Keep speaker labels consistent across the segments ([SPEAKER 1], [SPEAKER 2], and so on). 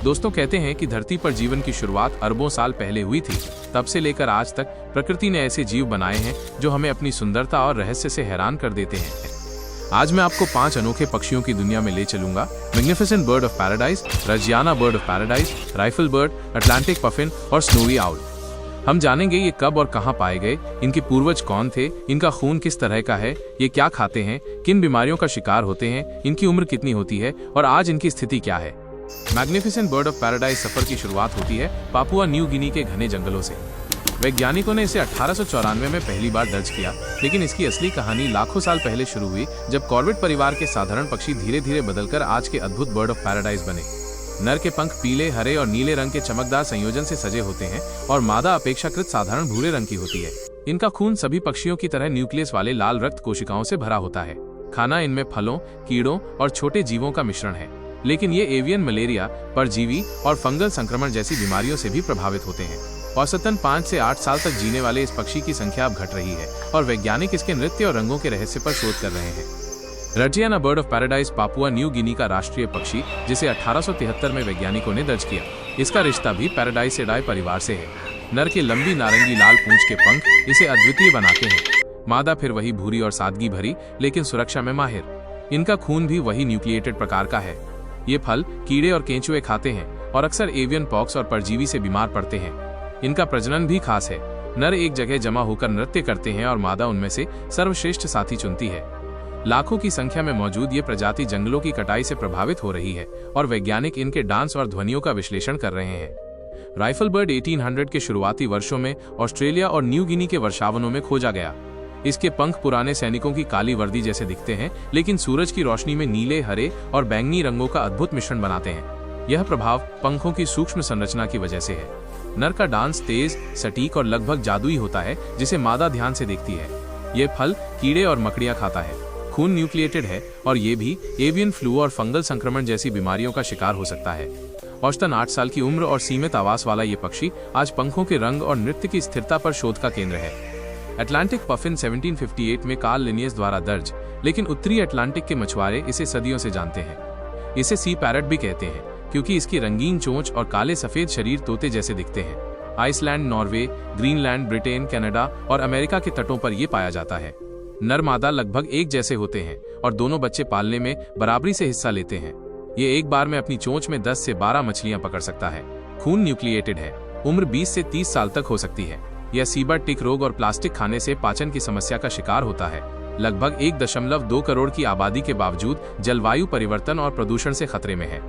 [SPEAKER 1] दोस्तों, कहते हैं कि धरती पर जीवन की शुरुआत अरबों साल पहले हुई थी। तब से लेकर आज तक प्रकृति ने ऐसे जीव बनाए हैं जो हमें अपनी सुंदरता और रहस्य से हैरान कर देते हैं। आज मैं आपको 5 अनोखे पक्षियों की दुनिया में ले चलूंगा। Magnificent bird of paradise, Raggiana bird of paradise, rifle bird, Atlantic puffin और स्नोवी आउल। हम जानेंगे ये कब और कहां पाए गए, इनके पूर्वज कौन थे, इनका खून किस तरह का है, ये क्या खाते हैं, किन बीमारियों का शिकार होते हैं, इनकी उम्र कितनी होती है और आज इनकी स्थिति क्या है। मैग्निफिसेंट बर्ड ऑफ पैराडाइज सफर की शुरुआत होती है पापुआ न्यू गिनी के घने जंगलों से। वैज्ञानिकों ने इसे 1894 में पहली बार दर्ज किया, लेकिन इसकी असली कहानी लाखों साल पहले शुरू हुई जब कॉर्बेट परिवार के साधारण पक्षी धीरे धीरे बदलकर आज के अद्भुत बर्ड ऑफ पैराडाइज बने। नर के पंख पीले, हरे और नीले रंग के चमकदार संयोजन से सजे होते हैं और मादा अपेक्षाकृत साधारण भूरे रंग की होती है। इनका खून सभी पक्षियों की तरह न्यूक्लियस वाले लाल रक्त कोशिकाओं से भरा होता है। खाना इनमें फलों, कीड़ों और छोटे जीवों का मिश्रण है, लेकिन ये एवियन मलेरिया, परजीवी और फंगल संक्रमण जैसी बीमारियों से भी प्रभावित होते हैं। औसतन 5 से 8 साल तक जीने वाले इस पक्षी की संख्या अब घट रही है और वैज्ञानिक इसके नृत्य और रंगों के रहस्य पर शोध कर रहे हैं। Raggiana bird of paradise Papua New Guinea का राष्ट्रीय पक्षी, जिसे 1873 में वैज्ञानिकों ने दर्ज किया। इसका रिश्ता भी पैराडाइसिडाई परिवार से है। नर के लंबी नारंगी लाल पूंछ के पंख इसे अद्वितीय बनाते हैं। मादा फिर वही भूरी और सादगी भरी, लेकिन सुरक्षा में माहिर। इनका खून भी वही न्यूक्लिएटेड प्रकार का है। ये फल, कीड़े और केंचुए खाते हैं और अक्सर एवियन पॉक्स और परजीवी से बीमार पड़ते हैं। इनका प्रजनन भी खास है। नर एक जगह जमा होकर नृत्य करते हैं और मादा उनमें से सर्वश्रेष्ठ साथी चुनती है। लाखों की संख्या में मौजूद ये प्रजाति जंगलों की कटाई से प्रभावित हो रही है और वैज्ञानिक इनके डांस और ध्वनियों का विश्लेषण कर रहे हैं। राइफल बर्ड 1800 के शुरुआती वर्षों में ऑस्ट्रेलिया और न्यू गिनी के वर्षावनों में खोजा गया। इसके पंख पुराने सैनिकों की काली वर्दी जैसे दिखते हैं, लेकिन सूरज की रोशनी में नीले, हरे और बैंगनी रंगों का अद्भुत मिश्रण बनाते हैं। यह प्रभाव पंखों की सूक्ष्म संरचना की वजह से है। नर का डांस तेज, सटीक और लगभग जादुई होता है, जिसे मादा ध्यान से देखती है। ये फल, कीड़े और मकड़ियां खाता है। खून न्यूक्लिएटेड है और ये भी एवियन फ्लू और फंगल संक्रमण जैसी बीमारियों का शिकार हो सकता है। औसतन 8 साल की उम्र और सीमित आवास वाला ये पक्षी आज पंखों के रंग और नृत्य की स्थिरता पर शोध का केंद्र है। अटलांटिक पफिन 1758 में कार्ल लिनियस द्वारा दर्ज, लेकिन उत्तरी अटलांटिक के मछुआरे इसे सदियों से जानते हैं। इसे सी पैरट भी कहते हैं क्योंकि इसकी रंगीन चोंच और काले सफेद शरीर तोते जैसे दिखते हैं। Iceland, Norway, Greenland, Britain, Canada और अमेरिका के तटों पर यह पाया जाता है। नर मादा लगभग एक जैसे होते हैं और दोनों बच्चे पालने में बराबरी से हिस्सा लेते हैं। ये एक बार में अपनी चोंच में 10 से 12 मछलियां पकड़ सकता है। खून न्यूक्लिएटेड है। उम्र 20 से 30 साल तक हो सकती है। यह सीबा टिक रोग और प्लास्टिक खाने से पाचन की समस्या का शिकार होता है। लगभग 1.2 करोड़ की आबादी के बावजूद जलवायु परिवर्तन और प्रदूषण से खतरे में है।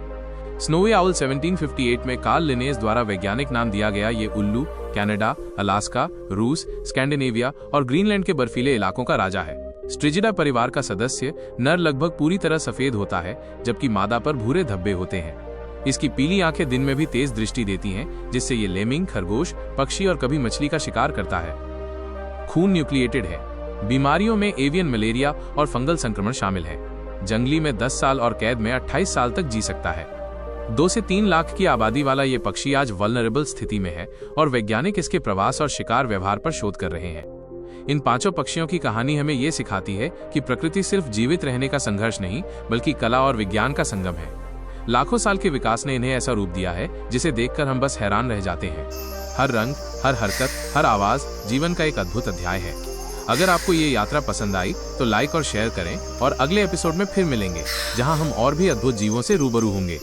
[SPEAKER 1] स्नोवी आउल 1758 में कार्ल लिनेस द्वारा वैज्ञानिक नाम दिया गया। ये उल्लू कनाडा, अलास्का, रूस, स्कैंडिनेविया और ग्रीनलैंड के बर्फीले इलाकों का राजा है। स्ट्रिजिडा परिवार का सदस्य नर लगभग पूरी तरह सफेद होता है, जबकि मादा पर भूरे धब्बे होते हैं। इसकी पीली आंखें दिन में भी तेज दृष्टि देती हैं, जिससे ये लेमिंग, खरगोश, पक्षी और कभी मछली का शिकार करता है। खून न्यूक्लिएटेड है। बीमारियों में एवियन मलेरिया और फंगल संक्रमण शामिल है। जंगली में 10 साल और कैद में 28 साल तक जी सकता है। 2 से 3 लाख की आबादी वाला ये पक्षी आज वल्नरेबल स्थिति में है और वैज्ञानिक इसके प्रवास और शिकार व्यवहार पर शोध कर रहे हैं। इन 5 पक्षियों की कहानी हमें ये सिखाती है कि प्रकृति सिर्फ जीवित रहने का संघर्ष नहीं, बल्कि कला और विज्ञान का संगम है। लाखों साल के विकास ने इन्हें ऐसा रूप दिया है जिसे देखकर हम बस हैरान रह जाते हैं। हर रंग, हर हरकत, हर आवाज जीवन का एक अद्भुत अध्याय है। अगर आपको ये यात्रा पसंद आई तो लाइक और शेयर करें और अगले एपिसोड में फिर मिलेंगे, जहां हम और भी अद्भुत जीवों से रूबरू होंगे।